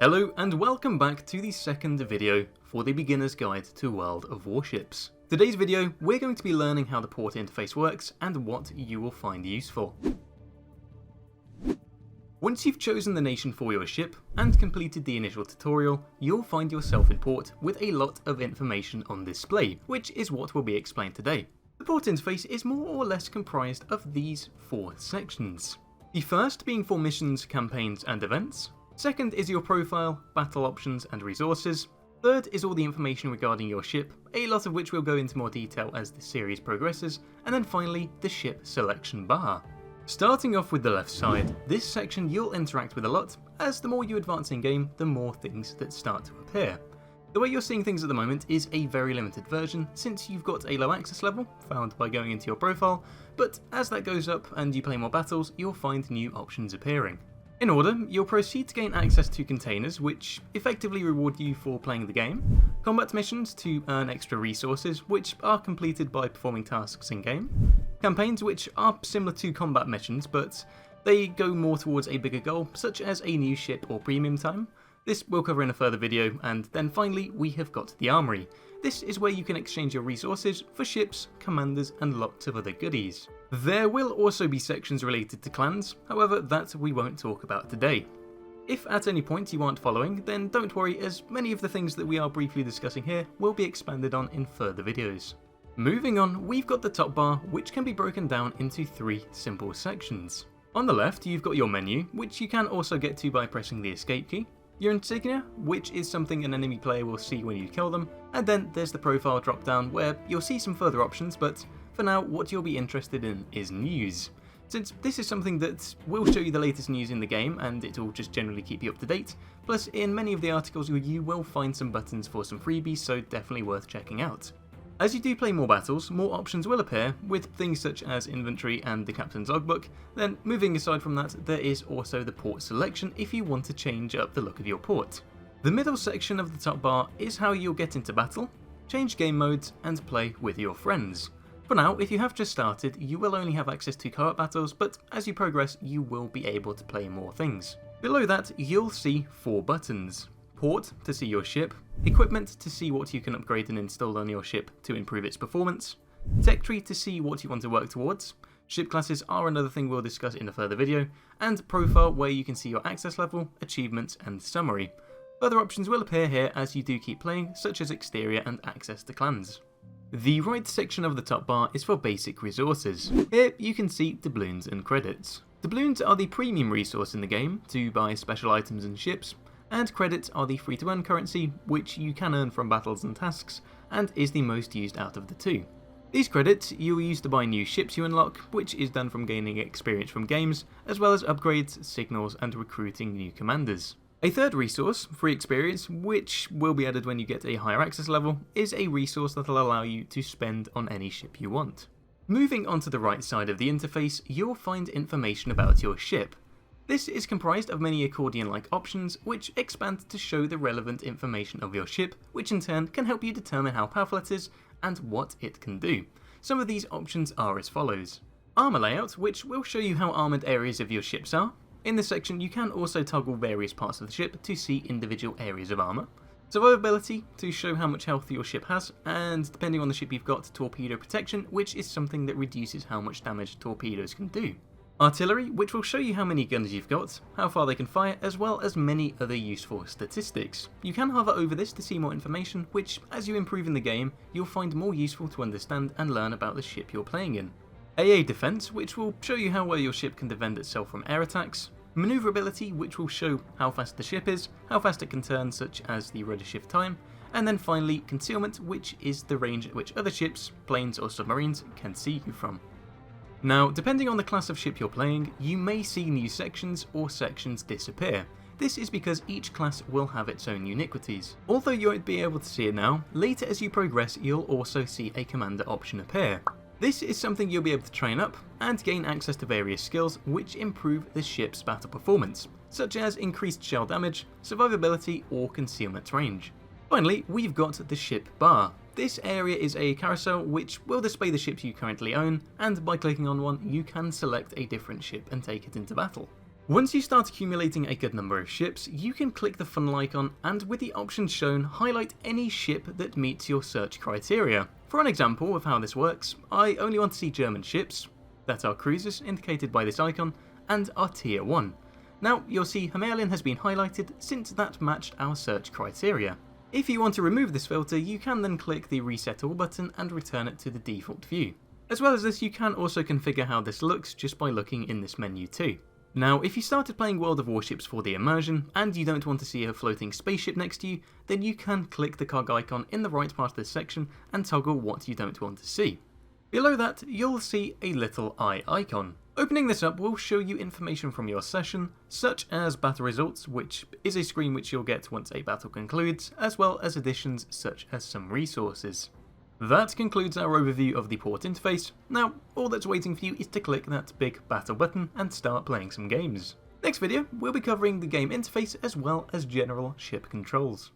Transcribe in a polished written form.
Hello and welcome back to the second video for the beginner's guide to World of Warships. Today's video we're going to be learning how the port interface works and what you will find useful. Once you've chosen the nation for your ship and completed the initial tutorial, you'll find yourself in port with a lot of information on display, which is what will be explained today. The port interface is more or less comprised of these four sections. The first being for missions, campaigns and events. Second is your profile, battle options and resources. Third is all the information regarding your ship, a lot of which we'll go into more detail as the series progresses. And then finally, the ship selection bar. Starting off with the left side, this section you'll interact with a lot, as the more you advance in game, the more things that start to appear. The way you're seeing things at the moment is a very limited version, since you've got a low access level, found by going into your profile, but as that goes up and you play more battles, you'll find new options appearing. In order, you'll proceed to gain access to containers, which effectively reward you for playing the game, combat missions to earn extra resources, which are completed by performing tasks in-game, campaigns which are similar to combat missions, but they go more towards a bigger goal, such as a new ship or premium time. This we'll cover in a further video, and then finally we have got the armory. This is where you can exchange your resources for ships, commanders and lots of other goodies. There will also be sections related to clans, however that we won't talk about today. If at any point you aren't following, then don't worry, as many of the things that we are briefly discussing here will be expanded on in further videos. Moving on, we've got the top bar, which can be broken down into three simple sections. On the left you've got your menu, which you can also get to by pressing the escape key. Your insignia, which is something an enemy player will see when you kill them, and then there's the profile drop down where you'll see some further options, but for now what you'll be interested in is news. Since this is something that will show you the latest news in the game and it will just generally keep you up to date, plus in many of the articles you will find some buttons for some freebies, so definitely worth checking out. As you do play more battles, more options will appear, with things such as inventory and the captain's logbook. Then moving aside from that, there is also the port selection if you want to change up the look of your port. The middle section of the top bar is how you'll get into battle, change game modes and play with your friends. For now, if you have just started, you will only have access to co-op battles, but as you progress you will be able to play more things. Below that you'll see four buttons. Port to see your ship, equipment to see what you can upgrade and install on your ship to improve its performance, tech tree to see what you want to work towards, ship classes are another thing we'll discuss in a further video, and profile where you can see your access level, achievements and summary. Further options will appear here as you do keep playing, such as exterior and access to clans. The right section of the top bar is for basic resources. Here you can see doubloons and credits. Doubloons are the premium resource in the game to buy special items and ships, and credits are the free to earn currency, which you can earn from battles and tasks, and is the most used out of the two. These credits you'll use to buy new ships you unlock, which is done from gaining experience from games, as well as upgrades, signals and recruiting new commanders. A third resource, free experience, which will be added when you get a higher access level, is a resource that will allow you to spend on any ship you want. Moving on to the right side of the interface, you'll find information about your ship. This is comprised of many accordion-like options which expand to show the relevant information of your ship, which in turn can help you determine how powerful it is and what it can do. Some of these options are as follows. Armour layout, which will show you how armoured areas of your ships are. In this section you can also toggle various parts of the ship to see individual areas of armour. Survivability, to show how much health your ship has, and depending on the ship you've got, torpedo protection, which is something that reduces how much damage torpedoes can do. Artillery, which will show you how many guns you've got, how far they can fire, as well as many other useful statistics. You can hover over this to see more information, which, as you improve in the game, you'll find more useful to understand and learn about the ship you're playing in. AA Defense, which will show you how well your ship can defend itself from air attacks. Maneuverability, which will show how fast the ship is, how fast it can turn, such as the rudder shift time. And then finally, Concealment, which is the range at which other ships, planes or submarines can see you from. Now, depending on the class of ship you're playing, you may see new sections or sections disappear. This is because each class will have its own uniquities. Although you won't be able to see it now, later as you progress you'll also see a commander option appear. This is something you'll be able to train up and gain access to various skills which improve the ship's battle performance, such as increased shell damage, survivability or concealment range. Finally, we've got the ship bar. This area is a carousel which will display the ships you currently own, and by clicking on one you can select a different ship and take it into battle. Once you start accumulating a good number of ships, you can click the funnel icon and with the options shown, highlight any ship that meets your search criteria. For an example of how this works, I only want to see German ships, that are cruisers indicated by this icon, and are tier 1. Now you'll see Himalayan has been highlighted since that matched our search criteria. If you want to remove this filter, you can then click the reset all button and return it to the default view. As well as this, you can also configure how this looks just by looking in this menu too. Now, if you started playing World of Warships for the immersion, and you don't want to see a floating spaceship next to you, then you can click the cog icon in the right part of this section and toggle what you don't want to see. Below that, you'll see a little eye icon. Opening this up will show you information from your session, such as battle results, which is a screen which you'll get once a battle concludes, as well as additions such as some resources. That concludes our overview of the port interface. Now, all that's waiting for you is to click that big battle button and start playing some games. Next video, we'll be covering the game interface as well as general ship controls.